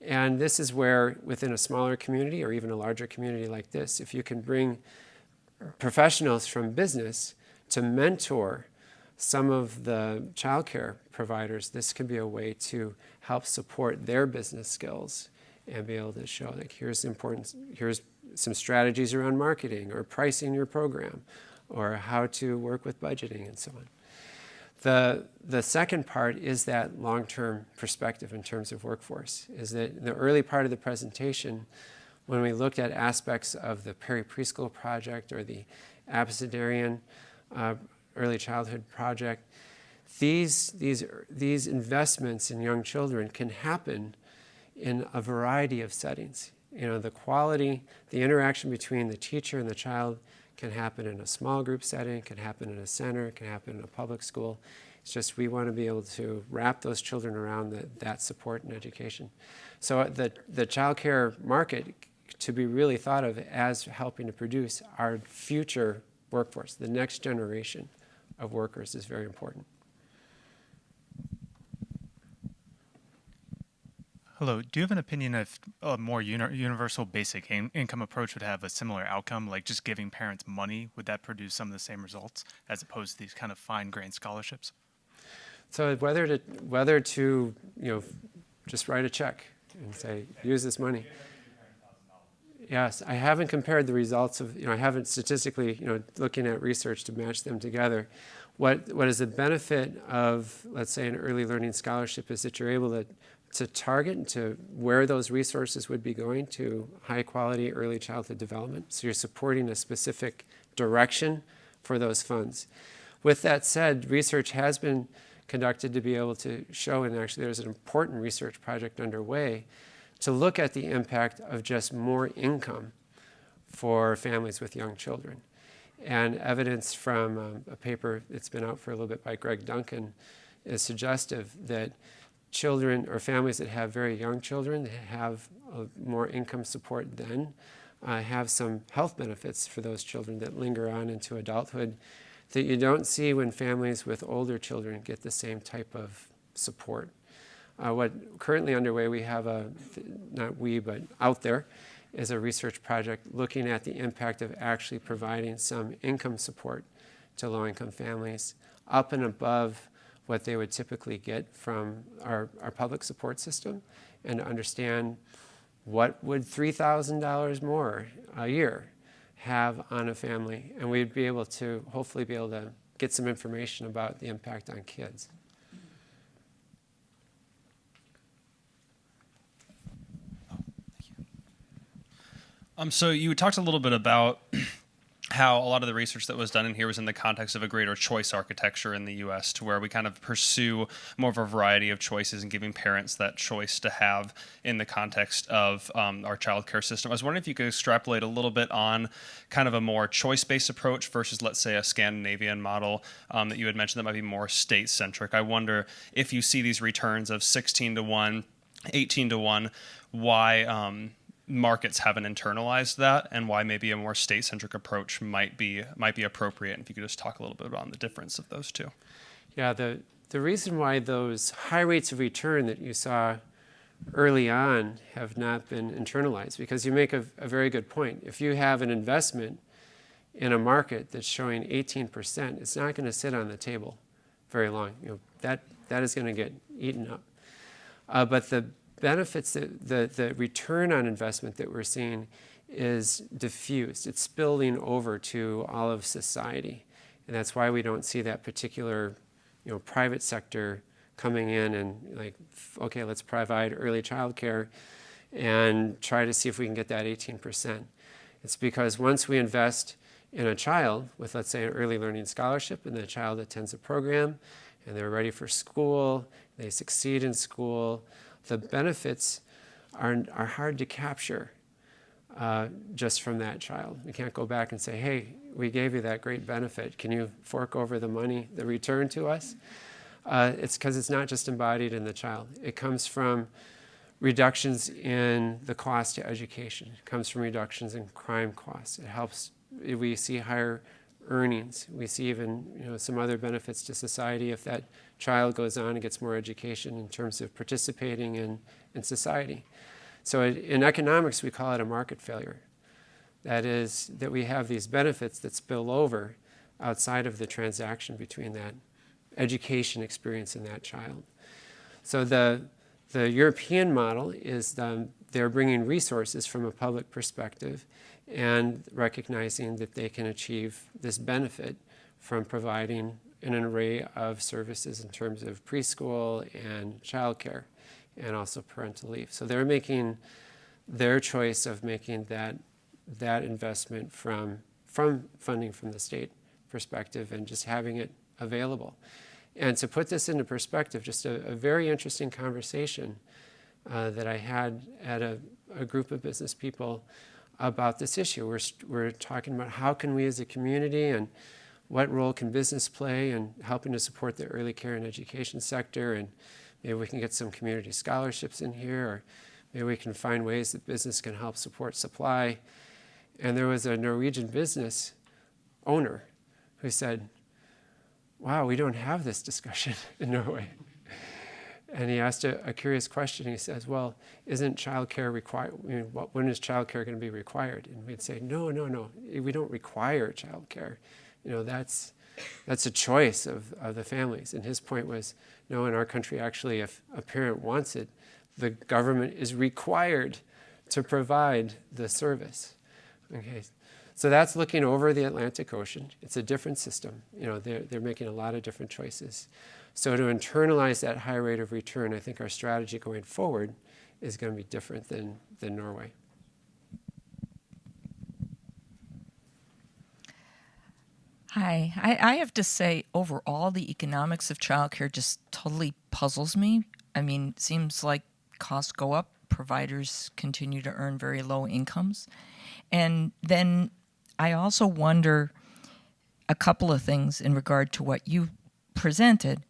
Speaker 1: And this is where within a smaller community or even a larger community like this, if you can bring professionals from business to mentor some of the childcare providers, this could be a way to help support their business skills and be able to show, like, here's some strategies around marketing or pricing your program or how to work with budgeting and so on. The second part is that long-term perspective in terms of workforce, is that in the early part of the presentation, when we looked at aspects of the peri-preschool project or the Abecedarian early childhood project, these investments in young children can happen in a variety of settings. You know, the quality, the interaction between the teacher and the child can happen in a small group setting, can happen in a center, can happen in a public school. It's just we want to be able to wrap those children around that support and education. So the child care market to be really thought of as helping to produce our future workforce, the next generation of workers, is very important.
Speaker 7: Hello. Do you have an opinion if a more universal basic income approach would have a similar outcome, like just giving parents money? Would that produce some of the same results as opposed to these kind of fine-grained scholarships? So
Speaker 1: whether to just write a check and say, use this money. Yes, I haven't compared the results of, I haven't statistically, looking at research to match them together. What is the benefit of, let's say, an early learning scholarship is that you're able to target and to where those resources would be going to high quality early childhood development. So you're supporting a specific direction for those funds. With that said, research has been conducted to be able to show, and actually there's an important research project underway to look at the impact of just more income for families with young children. And evidence from a paper that's been out for a little bit by Greg Duncan is suggestive that children or families that have very young children that have more income support then have some health benefits for those children that linger on into adulthood that you don't see when families with older children get the same type of support. What currently underway, we have but out there, is a research project looking at the impact of actually providing some income support to low-income families up and above what they would typically get from our public support system, and to understand what would $3,000 more a year have on a family. And we'd be able to hopefully be able to get some information about the impact on kids.
Speaker 8: So you talked a little bit about how a lot of the research that was done in here was in the context of a greater choice architecture in the U.S., to where we kind of pursue more of a variety of choices and giving parents that choice to have in the context of our child care system. I was wondering if you could extrapolate a little bit on kind of a more choice-based approach versus, let's say, a Scandinavian model that you had mentioned that might be more state-centric. I wonder if you see these returns of 16 to 1, 18 to 1, why markets haven't internalized that, and why maybe a more state-centric approach might be appropriate. And if you could just talk a little bit about the difference of those two.
Speaker 1: Yeah, the reason why those high rates of return that you saw early on have not been internalized, because you make a very good point. If you have an investment in a market that's showing 18%, it's not going to sit on the table very long. That is going to get eaten up. But the benefits, the return on investment that we're seeing is diffused. It's spilling over to all of society. And that's why we don't see that particular private sector coming in and like, okay, let's provide early child care and try to see if we can get that 18%. It's because once we invest in a child with, let's say, an early learning scholarship, and the child attends a program, and they're ready for school, they succeed in school, the benefits are hard to capture just from that child. We can't go back and say, hey, we gave you that great benefit. Can you fork over the money, the return to us? It's because it's not just embodied in the child. It comes from reductions in the cost to education. It comes from reductions in crime costs. It helps. We see higher earnings. We see even some other benefits to society if that child goes on and gets more education in terms of participating in society. So in economics, we call it a market failure. That is, that we have these benefits that spill over outside of the transaction between that education experience and that child. So the European model is they're bringing resources from a public perspective and recognizing that they can achieve this benefit from providing an array of services in terms of preschool and childcare and also parental leave. So they're making their choice of making that investment from funding from the state perspective and just having it available. And to put this into perspective, just a very interesting conversation that I had at a group of business people about this issue. We're talking about how can we as a community and what role can business play in helping to support the early care and education sector, and maybe we can get some community scholarships in here, or maybe we can find ways that business can help support supply. And there was a Norwegian business owner who said, wow, we don't have this discussion in Norway. And he asked a curious question. He says, well, isn't childcare required? When is childcare going to be required? And we'd say, no, we don't require childcare. That's a choice of the families. And his point was, no, in our country, actually, if a parent wants it, the government is required to provide the service. Okay, so that's looking over the Atlantic Ocean. It's a different system. They're making a lot of different choices. So to internalize that high rate of return, I think our strategy going forward is going to be different than Norway.
Speaker 9: Hi. I have to say, overall, the economics of childcare just totally puzzles me. I mean, it seems like costs go up, providers continue to earn very low incomes. And then I also wonder a couple of things in regard to what you presented.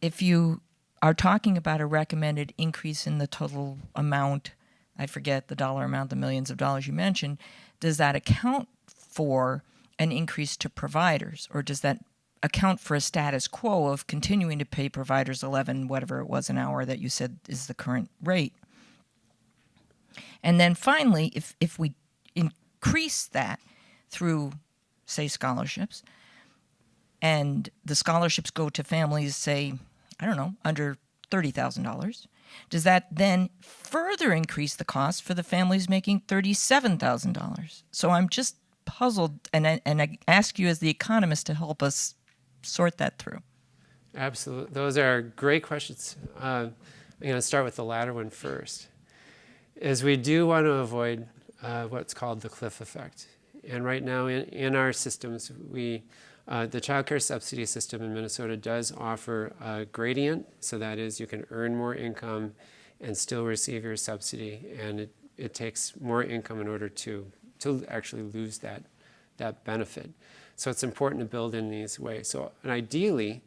Speaker 9: If you are talking about a recommended increase in the total amount, I forget the dollar amount, the millions of dollars you mentioned, does that account for an increase to providers, or does that account for a status quo of continuing to pay providers 11, whatever it was an hour that you said is the current rate? And then finally, if we increase that through, say, scholarships, and the scholarships go to families, say, I don't know, under $30,000, does that then further increase the cost for the families making $37,000? So I'm just puzzled, and I ask you as the economist to help us sort that through.
Speaker 1: Absolutely. Those are great questions. I'm going to start with the latter one first. Is we do want to avoid what's called the cliff effect. And right now in our systems, the child care subsidy system in Minnesota does offer a gradient. So that is, you can earn more income and still receive your subsidy. And it takes more income in order to actually lose that benefit. So it's important to build in these ways. So, and ideally,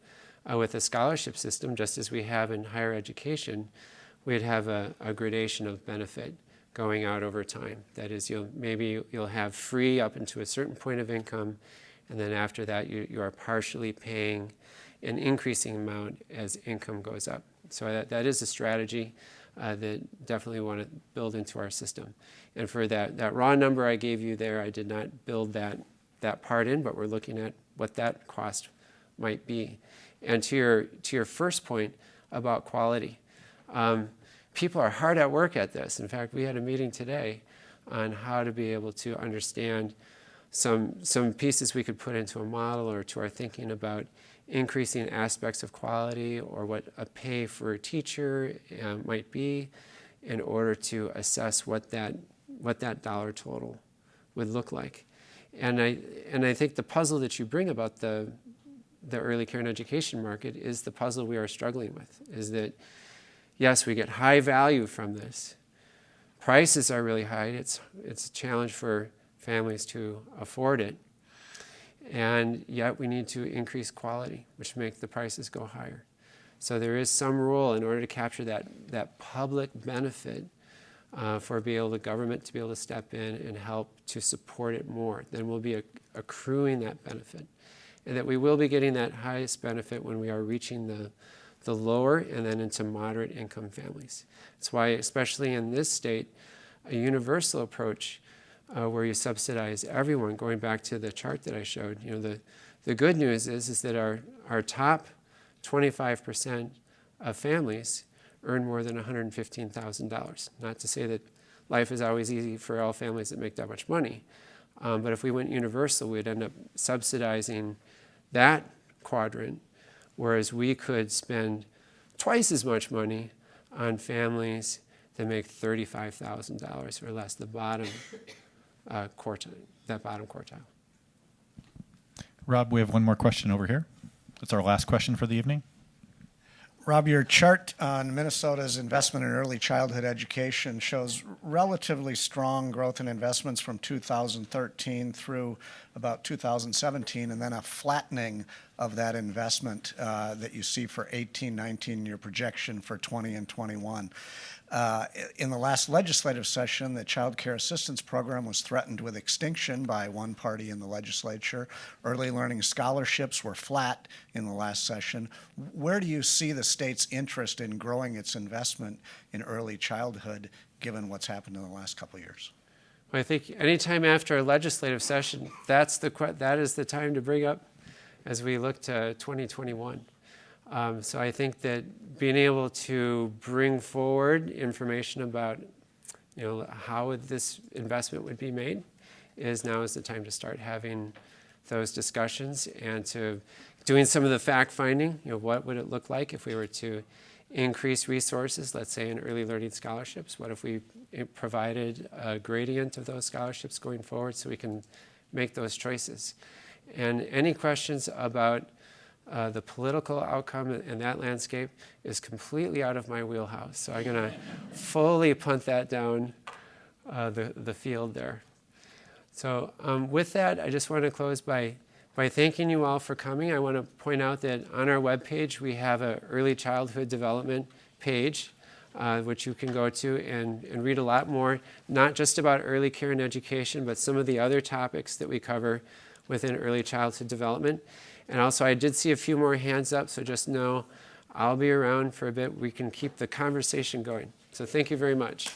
Speaker 1: with a scholarship system, just as we have in higher education, we'd have a gradation of benefit going out over time. That is, you'll have free up into a certain point of income, and then after that, you are partially paying an increasing amount as income goes up. So that is a strategy that definitely want to build into our system. And for that raw number I gave you there, I did not build that part in, but we're looking at what that cost might be. And to your first point about quality, people are hard at work at this. In fact, we had a meeting today on how to be able to understand some pieces we could put into a model or to our thinking about increasing aspects of quality or what a pay for a teacher might be in order to assess what that dollar total would look like. And I think the puzzle that you bring about the early care and education market is the puzzle we are struggling with, is that, yes, we get high value from this. Prices are really high. It's a challenge for families to afford it. And yet we need to increase quality, which make the prices go higher. So there is some role in order to capture that public benefit for the government to be able to step in and help to support it more. Then we'll be accruing that benefit. And that we will be getting that highest benefit when we are reaching the lower and then into moderate income families. That's why, especially in this state, a universal approach where you subsidize everyone, going back to the chart that I showed, the good news is that our top 25% of families earn more than $115,000. Not to say that life is always easy for all families that make that much money, but if we went universal, we'd end up subsidizing that quadrant, whereas we could spend twice as much money on families that make $35,000 or less, the bottom quartile.
Speaker 10: Rob, we have one more question over here. That's our last question for the evening.
Speaker 2: Rob, your chart on Minnesota's investment in early childhood education shows relatively strong growth in investments from 2013 through about 2017, and then a flattening of that investment that you see for 18, 19, your projection for 20 and 21. In the last legislative session, the Child Care Assistance Program was threatened with extinction by one party in the legislature. Early learning scholarships were flat in the last session. Where do you see the state's interest in growing its investment in early childhood, given what's happened in the last couple of years?
Speaker 1: Well, I think anytime after a legislative session, that is the time to bring up as we look to 2021. So I think that being able to bring forward information about, how this investment would be made now is the time to start having those discussions and to doing some of the fact finding. What would it look like if we were to increase resources, let's say in early learning scholarships? What if we provided a gradient of those scholarships going forward so we can make those choices? And any questions about the political outcome in that landscape is completely out of my wheelhouse. So I'm going to fully punt that down the field there. So with that, I just want to close by thanking you all for coming. I want to point out that on our webpage, we have an early childhood development page, which you can go to and read a lot more, not just about early care and education, but some of the other topics that we cover within early childhood development. And also, I did see a few more hands up, so just know I'll be around for a bit. We can keep the conversation going. So thank you very much.